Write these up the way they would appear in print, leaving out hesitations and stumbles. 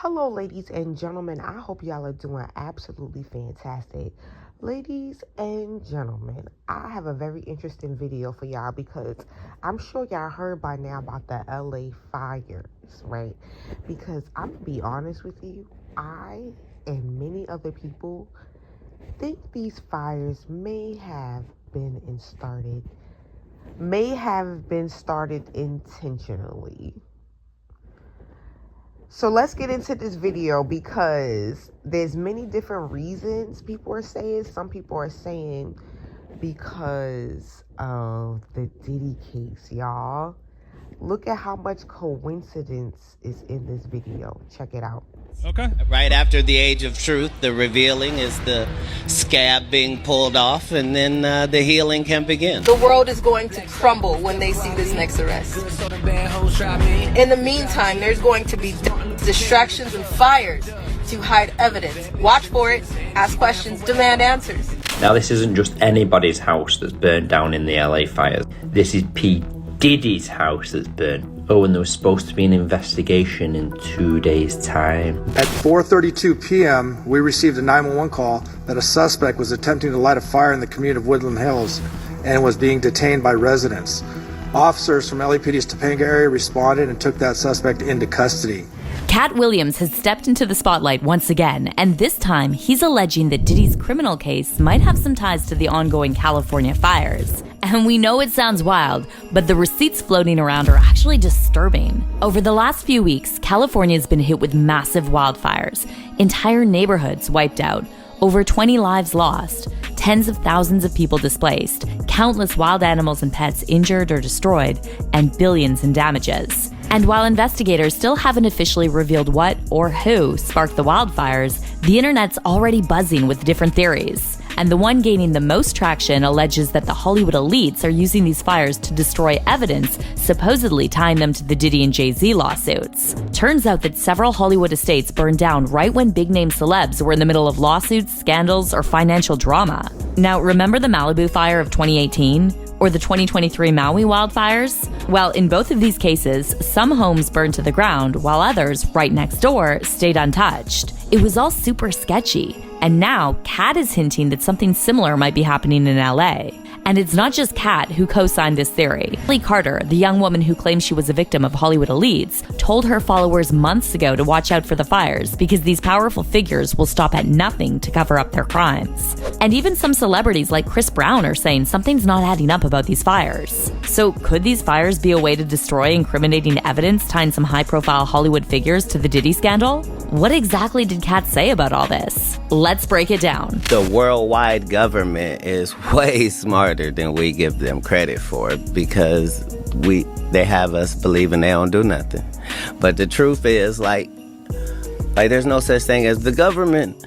Hello, ladies and gentlemen. I hope y'all are doing absolutely fantastic. Ladies and gentlemen, I have a very interesting video for y'all because I'm sure y'all heard by now about the LA fires, right? Because I'm going to be honest with you, I and many other people think these fires may have been started intentionally. So let's get into this video because there's many different reasons people are saying. Some people are saying because of the Diddy case, y'all. Look at how much coincidence is in this video. Check it out. Okay. Right after the age of truth, the revealing is the scab being pulled off, and then the healing can begin. The world is going to crumble when they see this next arrest. In the meantime, there's going to be distractions and fires to hide evidence. Watch for it, ask questions, demand answers. Now, this isn't just anybody's house that's burned down in the LA fires. This is P. Diddy's house that's burned. Oh, and there was supposed to be an investigation in 2 days' time. At 4:32 p.m., we received a 911 call that a suspect was attempting to light a fire in the community of Woodland Hills and was being detained by residents. Officers from LAPD's Topanga area responded and took that suspect into custody. Katt Williams has stepped into the spotlight once again, and this time he's alleging that Diddy's criminal case might have some ties to the ongoing California fires. And we know it sounds wild, but the receipts floating around are actually disturbing. Over the last few weeks, California has been hit with massive wildfires, entire neighborhoods wiped out, over 20 lives lost, tens of thousands of people displaced, countless wild animals and pets injured or destroyed, and billions in damages. And while investigators still haven't officially revealed what or who sparked the wildfires, the internet's already buzzing with different theories. And the one gaining the most traction alleges that the Hollywood elites are using these fires to destroy evidence, supposedly tying them to the Diddy and Jay-Z lawsuits. Turns out that several Hollywood estates burned down right when big-name celebs were in the middle of lawsuits, scandals, or financial drama. Now, remember the Malibu fire of 2018? Or the 2023 Maui wildfires? Well, in both of these cases, some homes burned to the ground, while others, right next door, stayed untouched. It was all super sketchy. And now, Katt is hinting that something similar might be happening in LA. And it's not just Katt who co-signed this theory. Lee Carter, the young woman who claims she was a victim of Hollywood elites, told her followers months ago to watch out for the fires because these powerful figures will stop at nothing to cover up their crimes. And even some celebrities like Chris Brown are saying something's not adding up about these fires. So could these fires be a way to destroy incriminating evidence tying some high-profile Hollywood figures to the Diddy scandal? What exactly did Katt say about all this? Let's break it down. The worldwide government is way smarter than we give them credit for because they have us believing they don't do nothing. But the truth is, like there's no such thing as the government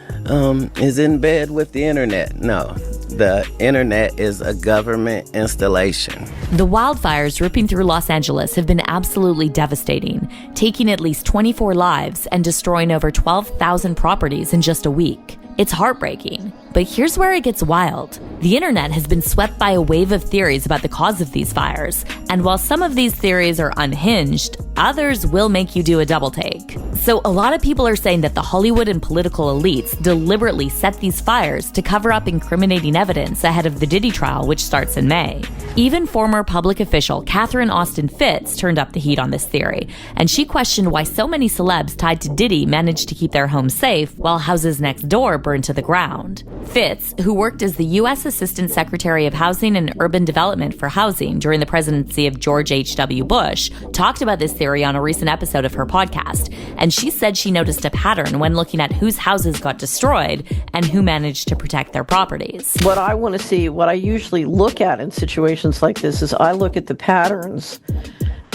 is in bed with the internet. No, the internet is a government installation. The wildfires ripping through Los Angeles have been absolutely devastating, taking at least 24 lives and destroying over 12,000 properties in just a week. It's heartbreaking. But here's where it gets wild. The internet has been swept by a wave of theories about the cause of these fires, and while some of these theories are unhinged, others will make you do a double take. So a lot of people are saying that the Hollywood and political elites deliberately set these fires to cover up incriminating evidence ahead of the Diddy trial, which starts in May. Even former public official Catherine Austin Fitts turned up the heat on this theory, and she questioned why so many celebs tied to Diddy managed to keep their homes safe while houses next door burned to the ground. Fitts, who worked as the U.S. Assistant Secretary of Housing and Urban Development for Housing during the presidency of George H.W. Bush, talked about this theory on a recent episode of her podcast, and she said she noticed a pattern when looking at whose houses got destroyed and who managed to protect their properties. What I want to see, what I usually look at in situations like this is I look at the patterns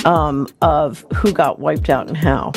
of who got wiped out and how.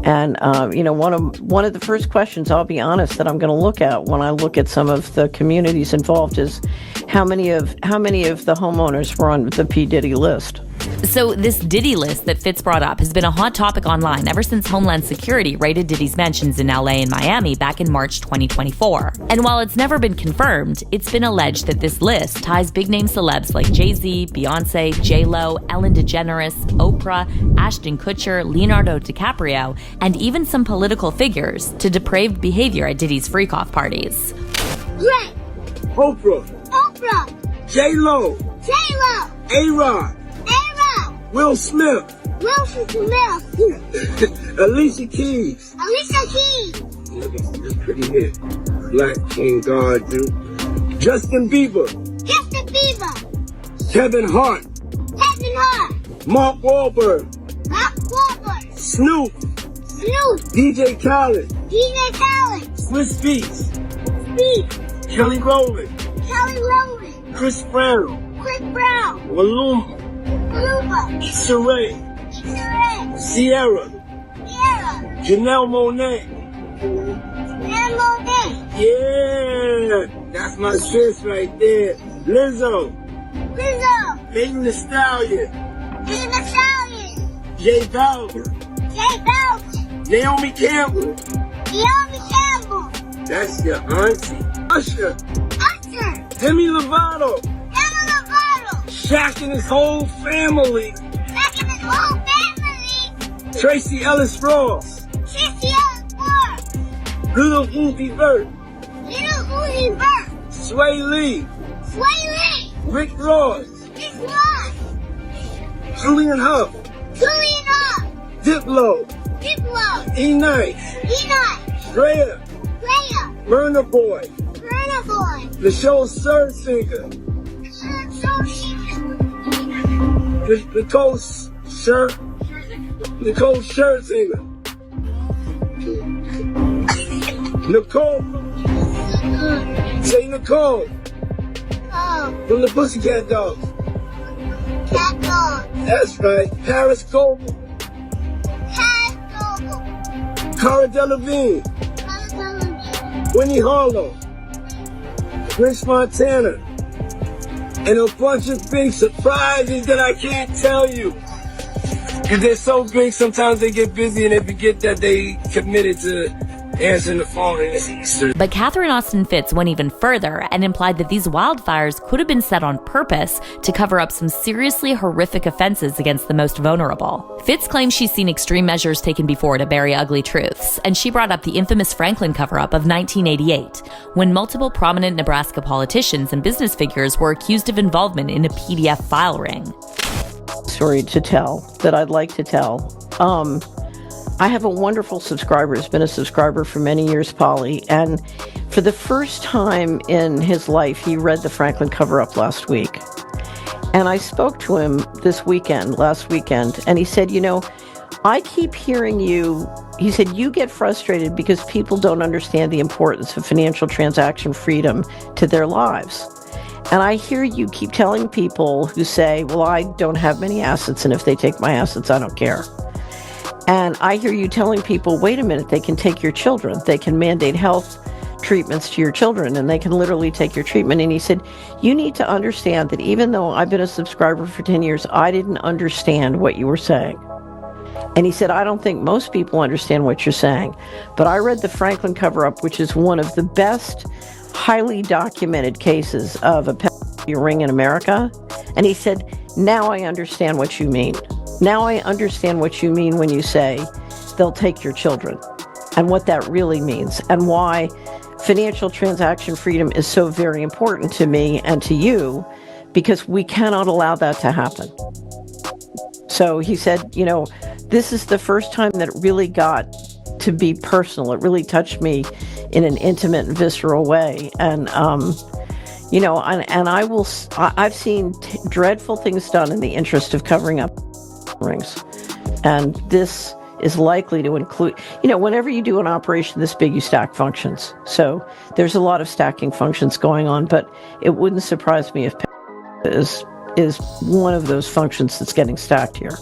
And, one of the first questions, I'll be honest, that I'm going to look at when I look at some of the communities involved is how many of the homeowners were on the P. Diddy list. So this Diddy list that Fitz brought up has been a hot topic online ever since Homeland Security raided Diddy's mansions in LA and Miami back in March 2024. And while it's never been confirmed, it's been alleged that this list ties big-name celebs like Jay-Z, Beyonce, J-Lo, Ellen DeGeneres, Oprah, Ashton Kutcher, Leonardo DiCaprio, and even some political figures to depraved behavior at Diddy's freak-off parties. Greg, Oprah, J-Lo, A-Rod, Will Smith, Alicia Keys. That's pretty hit. Black King God, dude. Justin Bieber, Kevin Hart, Mark Wahlberg, Snoop, DJ Khaled, Swiss Beats, Kelly Rowland, Chris Brown, Maluma, Sheree, Sierra, Janelle Monáe. Yeah, that's my sis right there. Lizzo, Megan Thee Stallion, J Balvin, Naomi Campbell. That's your auntie. Usher, Demi Lovato, Shaq and his whole family. Tracy Ellis Ross, Little Uzi Vert, Sway Lee, Rick Ross, Julian Huff, Diplo, E-Nice, Drea, Burna Boy, Nicole Scherzinger, Nicole Scherzinger, Nicole, say Nicole, from the Pussycat Dolls. That's right. Paris Goldman, Cara Delevingne, Winnie Harlow, Prince Montana, and a bunch of big surprises that I can't tell you. Because they're so big, sometimes they get busy and they forget that they committed to answering the phone and it's Easter. But Catherine Austin Fitz went even further and implied that these wildfires could have been set on purpose to cover up some seriously horrific offenses against the most vulnerable. Fitz claims she's seen extreme measures taken before to bury ugly truths, and she brought up the infamous Franklin cover-up of 1988, when multiple prominent Nebraska politicians and business figures were accused of involvement in a PDF file ring. Story to tell that I'd like to tell. I have a wonderful subscriber, has been a subscriber for many years, Polly, and for the first time in his life, he read the Franklin cover-up last week. And I spoke to him last weekend, and he said, I keep hearing you, he said, you get frustrated because people don't understand the importance of financial transaction freedom to their lives. And I hear you keep telling people who say, well, I don't have many assets, and if they take my assets, I don't care. And I hear you telling people, wait a minute, they can take your children. They can mandate health treatments to your children, and they can literally take your treatment. And he said, you need to understand that even though I've been a subscriber for 10 years, I didn't understand what you were saying. And he said, I don't think most people understand what you're saying. But I read the Franklin cover-up, which is one of the best highly documented cases of a pedophilia ring in America. And he said, now I understand what you mean. Now I understand what you mean when you say they'll take your children, and what that really means, and why financial transaction freedom is so very important to me and to you, because we cannot allow that to happen. So he said, this is the first time that it really got to be personal. It really touched me in an intimate and visceral way. And, I've seen dreadful things done in the interest of covering up rings. And this is likely to include, whenever you do an operation this big, you stack functions. So there's a lot of stacking functions going on, but it wouldn't surprise me if is one of those functions that's getting stacked here.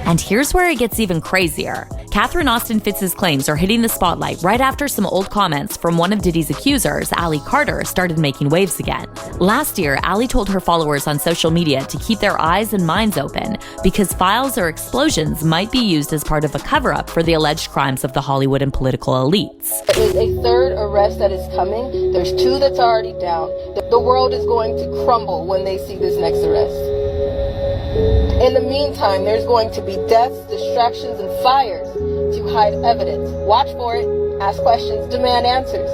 And here's where it gets even crazier. Catherine Austin Fitz's claims are hitting the spotlight right after some old comments from one of Diddy's accusers, Ali Carter, started making waves again. Last year, Ali told her followers on social media to keep their eyes and minds open because files or explosions might be used as part of a cover-up for the alleged crimes of the Hollywood and political elites. There is a third arrest that is coming. There's 2 that's already down. The world is going to crumble when they see this next arrest. In the meantime, there's going to be deaths, distractions, and fires to hide evidence. Watch for it, ask questions, demand answers.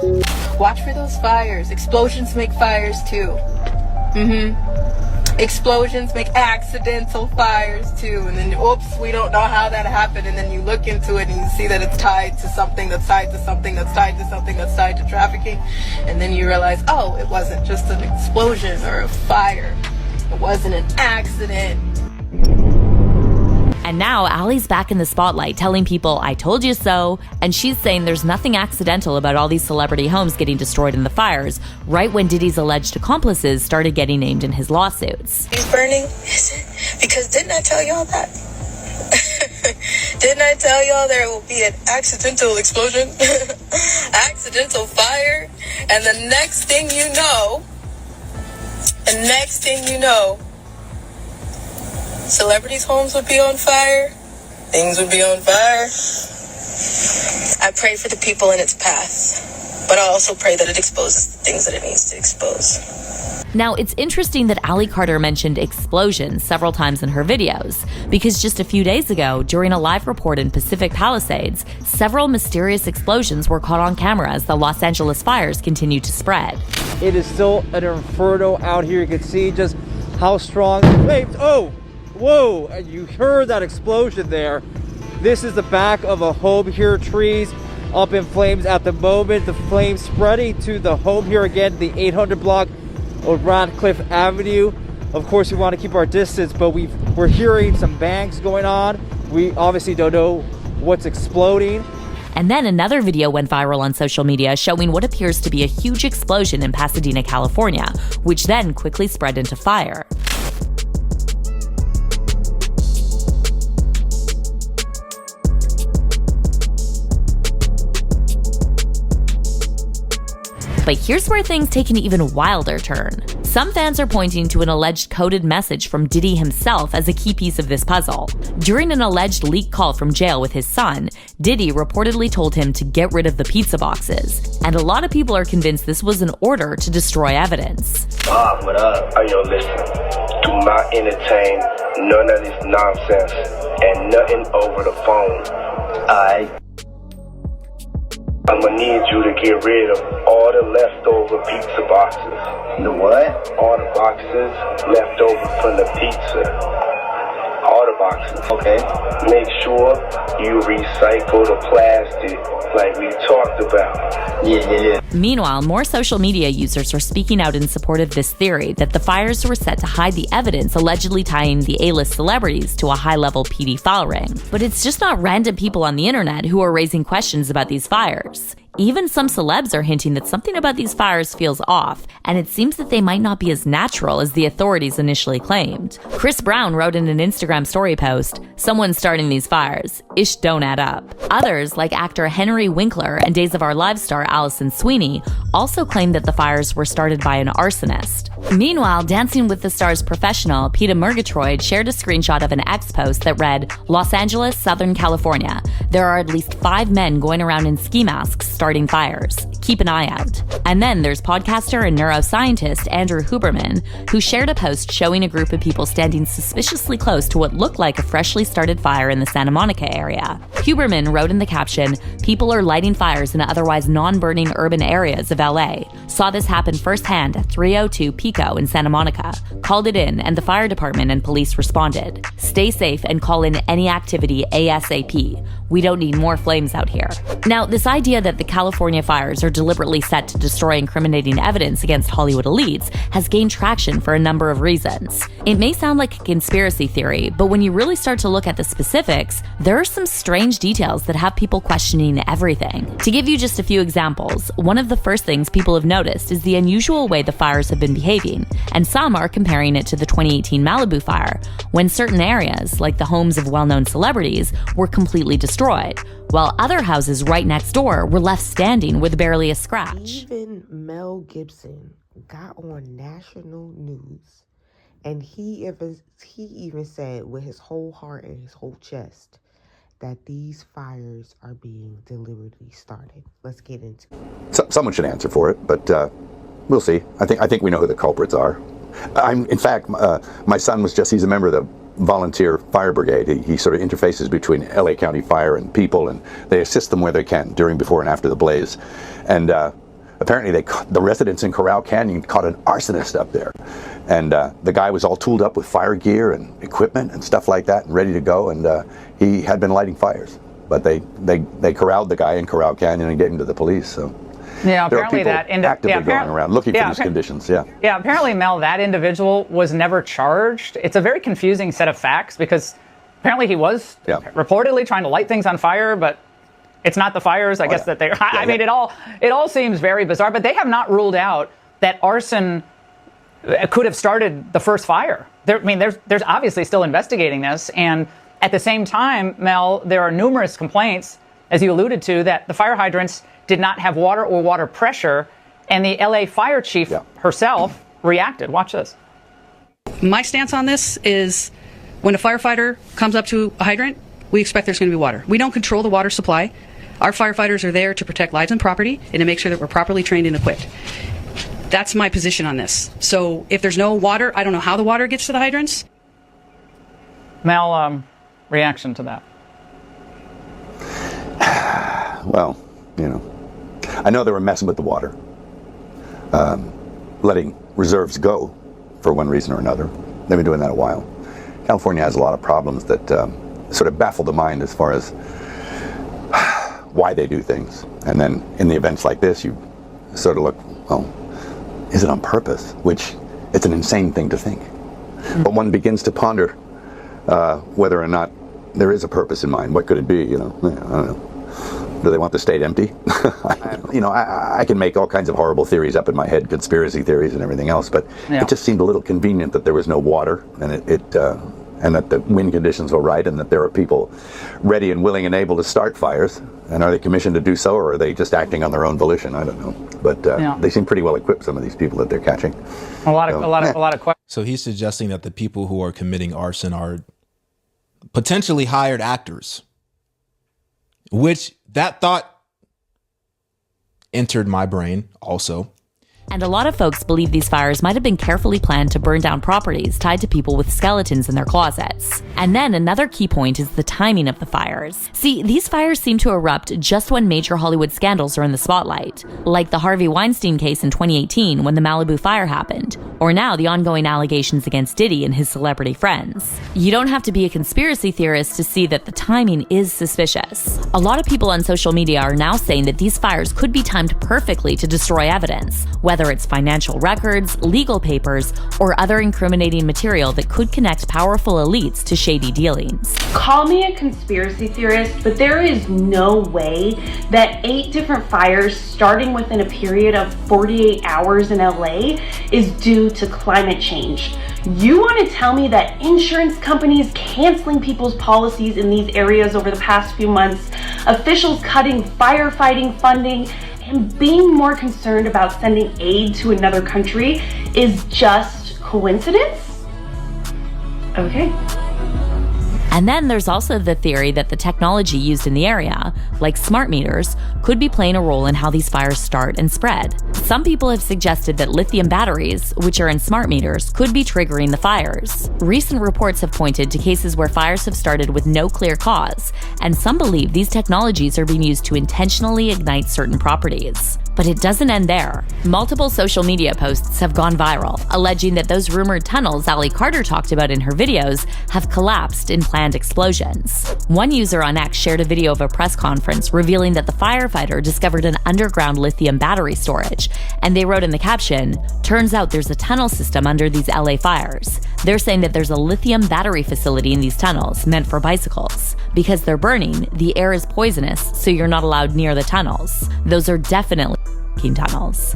Watch for those fires. Explosions make fires too. Explosions make accidental fires too. And then, oops, we don't know how that happened. And then you look into it and you see that it's tied to something that's tied to something that's tied to something that's tied to trafficking. And then you realize, oh, it wasn't just an explosion or a fire. It wasn't an accident. And now Ali's back in the spotlight telling people, I told you so. And she's saying there's nothing accidental about all these celebrity homes getting destroyed in the fires, right when Diddy's alleged accomplices started getting named in his lawsuits. He's burning, is it? Because didn't I tell y'all that? Didn't I tell y'all there will be an accidental explosion? Accidental fire? And the next thing you know, celebrities' homes would be on fire. Things would be on fire. I pray for the people in its path, but I also pray that it exposes the things that it needs to expose. Now, it's interesting that Ali Carter mentioned explosions several times in her videos, because just a few days ago, during a live report in Pacific Palisades, several mysterious explosions were caught on camera as the Los Angeles fires continued to spread. It is still an inferno out here. You can see just how strong the flames. Oh! Whoa, and you heard that explosion there. This is the back of a home here, trees up in flames at the moment. The flames spreading to the home here again, the 800 block of Radcliffe Avenue. Of course, we want to keep our distance, but we're hearing some bangs going on. We obviously don't know what's exploding. And then another video went viral on social media showing what appears to be a huge explosion in Pasadena, California, which then quickly spread into fire. But here's where things take an even wilder turn. Some fans are pointing to an alleged coded message from Diddy himself as a key piece of this puzzle. During an alleged leaked call from jail with his son, Diddy reportedly told him to get rid of the pizza boxes. And a lot of people are convinced this was an order to destroy evidence. What up? Yo, listen. Do not entertain none of this nonsense and nothing over the phone. I'm gonna need you to get rid of all the leftover pizza boxes. The what? All the boxes left over from the pizza. All the boxes. Okay. Make sure you recycle the plastic like we talked about. Yeah. Meanwhile, more social media users are speaking out in support of this theory that the fires were set to hide the evidence allegedly tying the A-list celebrities to a high-level PD file ring. But it's just not random people on the internet who are raising questions about these fires. Even some celebs are hinting that something about these fires feels off, and it seems that they might not be as natural as the authorities initially claimed. Chris Brown wrote in an Instagram story post, "Someone's starting these fires. Ish don't add up." Others, like actor Henry Winkler and Days of Our Lives star Allison Sweeney, also claimed that the fires were started by an arsonist. Meanwhile, Dancing with the Stars professional Peter Murgatroyd shared a screenshot of an X post that read, "Los Angeles, Southern California. There are at least 5 men going around in ski masks starting fires. Keep an eye out." And then there's podcaster and neuroscientist Andrew Huberman, who shared a post showing a group of people standing suspiciously close to what looked like a freshly started fire in the Santa Monica area. Huberman wrote in the caption, "People are lighting fires in otherwise non-burning urban areas of LA. Saw this happen firsthand at 302 Pico in Santa Monica. Called it in and the fire department and police responded. Stay safe and call in any activity ASAP. We don't need more flames out here. Now, this idea that the California fires are deliberately set to destroy incriminating evidence against Hollywood elites has gained traction for a number of reasons. It may sound like a conspiracy theory, but when you really start to look at the specifics, there are some strange details that have people questioning everything. To give you just a few examples, one of the first things people have noticed is the unusual way the fires have been behaving, and some are comparing it to the 2018 Malibu fire, when certain areas, like the homes of well-known celebrities, were completely destroyed, while other houses right next door were left standing with barely a scratch. Even Mel Gibson got on national news, and he even said with his whole heart and his whole chest that these fires are being deliberately started. Let's get into it. Someone should answer for it, but we'll see. I think we know who the culprits are. In fact, my son he's a member of the volunteer fire brigade. He sort of interfaces between LA County Fire and people, and they assist them where they can during, before, and after the blaze. And apparently the residents in Corral Canyon caught an arsonist up there. And the guy was all tooled up with fire gear and equipment and stuff like that and ready to go, and he had been lighting fires. But they corralled the guy in Corral Canyon and gave him to the police. So yeah, there are apparently people actively going around looking for these conditions. Yeah, apparently, Mel, that individual was never charged. It's a very confusing set of facts because apparently he was reportedly trying to light things on fire, but it's not the fires, I guess, that they... I mean, it all seems very bizarre, but they have not ruled out that arson could have started the first fire. There's obviously still investigating this, and at the same time, Mel, there are numerous complaints, as you alluded to, that the fire hydrants did not have water or water pressure, and the LA fire chief herself reacted. Watch this. My stance on this is when a firefighter comes up to a hydrant, we expect there's going to be water. We don't control the water supply. Our firefighters are there to protect lives and property and to make sure that we're properly trained and equipped. That's my position on this. So if there's no water, I don't know how the water gets to the hydrants. Mel, reaction to that? Well, I know they were messing with the water, letting reserves go for one reason or another. They've been doing that a while. California has a lot of problems that sort of baffle the mind as far as why they do things. And then in the events like this, you sort of look, well, is it on purpose? Which it's an insane thing to think. But one begins to ponder whether or not there is a purpose in mind. What could it be? I don't know. Do they want the state empty? I can make all kinds of horrible theories up in my head, conspiracy theories and everything else, but it just seemed a little convenient that there was no water, and and that the wind conditions were right, and that there are people ready and willing and able to start fires. And are they commissioned to do so, or are they just acting on their own volition? I don't know. But they seem pretty well equipped, some of these people that they're catching. A lot of questions. So he's suggesting that the people who are committing arson are potentially hired actors, which that thought entered my brain also. And a lot of folks believe these fires might have been carefully planned to burn down properties tied to people with skeletons in their closets. And then another key point is the timing of the fires. See, these fires seem to erupt just when major Hollywood scandals are in the spotlight, like the Harvey Weinstein case in 2018 when the Malibu fire happened, or now the ongoing allegations against Diddy and his celebrity friends. You don't have to be a conspiracy theorist to see that the timing is suspicious. A lot of people on social media are now saying that these fires could be timed perfectly to destroy evidence, whether it's financial records, legal papers, or other incriminating material that could connect powerful elites to shady dealings. Call me a conspiracy theorist, but there is no way that 8 different fires starting within a period of 48 hours in LA is due to climate change. You want to tell me that insurance companies canceling people's policies in these areas over the past few months, officials cutting firefighting funding, and being more concerned about sending aid to another country is just coincidence? Okay. And then there's also the theory that the technology used in the area, like smart meters, could be playing a role in how these fires start and spread. Some people have suggested that lithium batteries, which are in smart meters, could be triggering the fires. Recent reports have pointed to cases where fires have started with no clear cause, and some believe these technologies are being used to intentionally ignite certain properties. But it doesn't end there. Multiple social media posts have gone viral, alleging that those rumored tunnels Ali Carter talked about in her videos have collapsed in planned explosions. One user on X shared a video of a press conference revealing that the firefighter discovered an underground lithium battery storage, and they wrote in the caption, "Turns out there's a tunnel system under these LA fires." They're saying that there's a lithium battery facility in these tunnels meant for bicycles. Because they're burning, the air is poisonous, so you're not allowed near the tunnels. Those are definitely tunnels.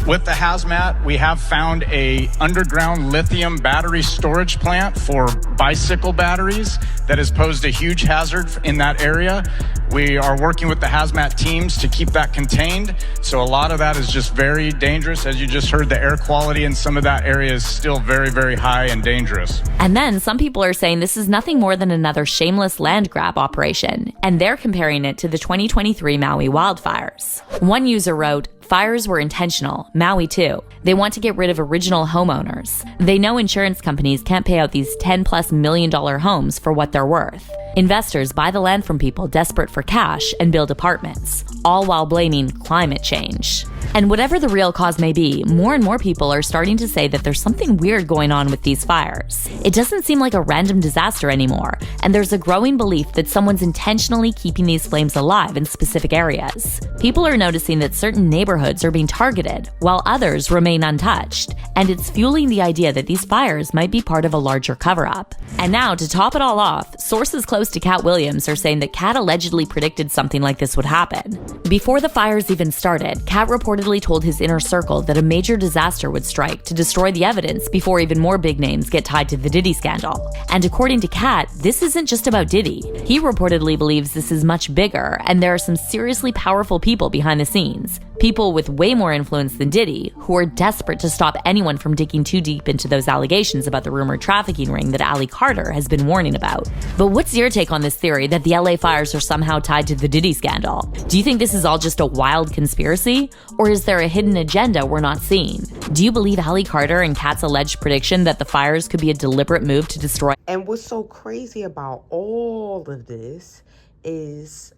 With the hazmat, we have found a underground lithium battery storage plant for bicycle batteries that has posed a huge hazard in that area. We are working with the hazmat teams to keep that contained. So a lot of that is just very dangerous. As you just heard, the air quality in some of that area is still very, very high and dangerous. And then some people are saying this is nothing more than another shameless land grab operation, and they're comparing it to the 2023 Maui wildfires. One user wrote, "Fires were intentional, Maui too. They want to get rid of original homeowners. They know insurance companies can't pay out these $10+ million homes for what they're worth. Investors buy the land from people desperate for cash and build apartments, all while blaming climate change." And whatever the real cause may be, more and more people are starting to say that there's something weird going on with these fires. It doesn't seem like a random disaster anymore, and there's a growing belief that someone's intentionally keeping these flames alive in specific areas. People are noticing that certain neighborhoods are being targeted, while others remain untouched, and it's fueling the idea that these fires might be part of a larger cover-up. And now, to top it all off, sources close to Cat Williams are saying that Cat allegedly predicted something like this would happen. Before the fires even started, Cat reportedly told his inner circle that a major disaster would strike to destroy the evidence before even more big names get tied to the Diddy scandal. And according to Cat, this isn't just about Diddy. He reportedly believes this is much bigger, and there are some seriously powerful people behind the scenes. People with way more influence than Diddy, who are desperate to stop anyone from digging too deep into those allegations about the rumored trafficking ring that Ali Carter has been warning about. But what's your take on this theory that the LA fires are somehow tied to the Diddy scandal? Do you think this is all just a wild conspiracy? Or is there a hidden agenda we're not seeing? Do you believe Ali Carter and Cat's alleged prediction that the fires could be a deliberate move to destroy? And what's so crazy about all of this is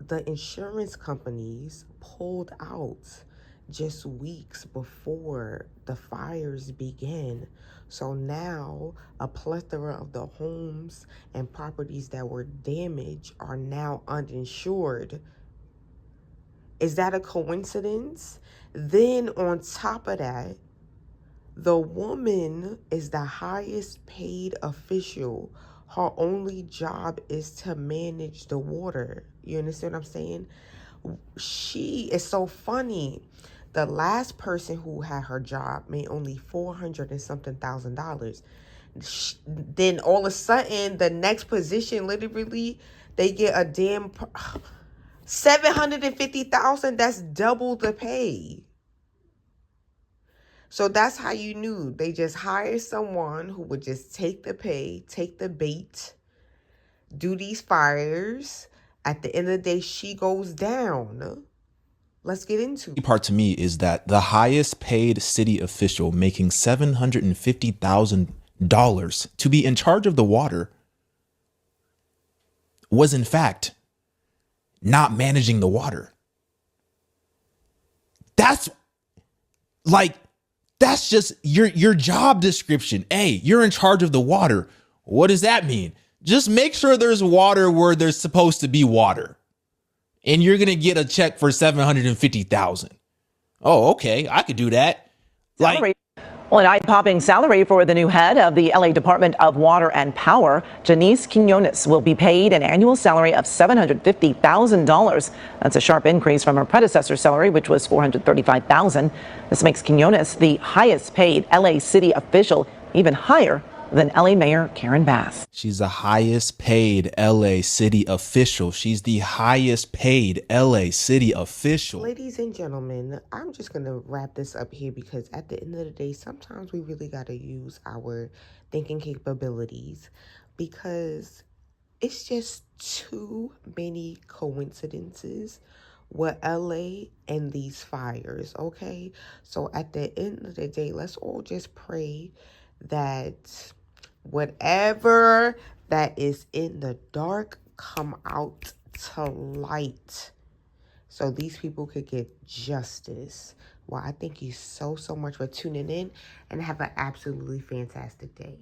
the insurance companies pulled out just weeks before the fires began. So now a plethora of the homes and properties that were damaged are now uninsured. Is that a coincidence? Then on top of that, the woman is the highest paid official. Her only job is to manage the water. You understand what I'm saying? She is so funny. The last person who had her job made only $400 and something thousand. Then all of a sudden, the next position, literally, they get a damn $750,000. That's double the pay. So that's how you knew. They just hired someone who would just take the pay, take the bait, do these fires. At the end of the day, she goes down. Let's get into it. The part to me is that the highest paid city official making $750,000 to be in charge of the water was in fact not managing the water. That's just your job description. Hey, you're in charge of the water. What does that mean? Just make sure there's water where there's supposed to be water. And you're going to get a check for $750,000. Oh, okay. I could do that. Well, an eye-popping salary for the new head of the LA Department of Water and Power, Janice Quinones, will be paid an annual salary of $750,000. That's a sharp increase from her predecessor's salary, which was $435,000. This makes Quinones the highest paid LA city official, even higher than LA Mayor Karen Bass. She's the highest paid LA city official. She's the highest paid LA city official. Ladies and gentlemen, I'm just going to wrap this up here because at the end of the day, sometimes we really got to use our thinking capabilities because It's just too many coincidences with LA and these fires, okay? So at the end of the day, let's all just pray that whatever that is in the dark come out to light so these people could get justice. Well, I thank you so much for tuning in, and have an absolutely fantastic day.